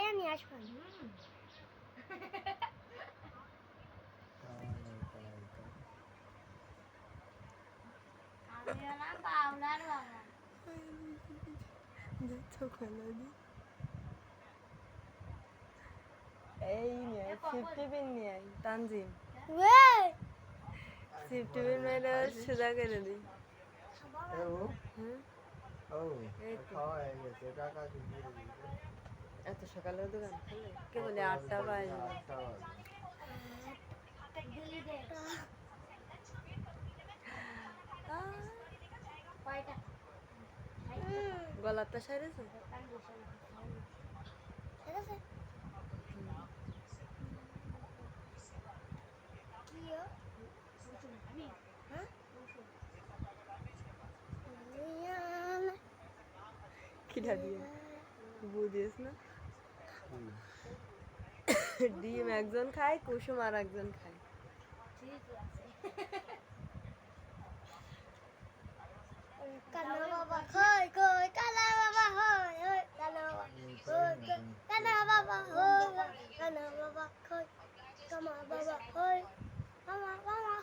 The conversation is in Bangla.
খাইয়া নিয়ে আসবেন। এই নিয়ে সিফটিবিন নিয়ে তানজিম সিফটিবিন মেরে সোজা করে দিই এত সকালে দোকান খোলে কে বলে 8টা বাজে গলাটা সারেছে খিদা দিয়ে বুঝিস না ডিম একজন খায় কুসুম আর একজন খায় কানা বাবা কই কই কানা বাবা হই হই কানা বাবা কই কানা বাবা হই কানা বাবা কই কানা বাবা হই মামা মামা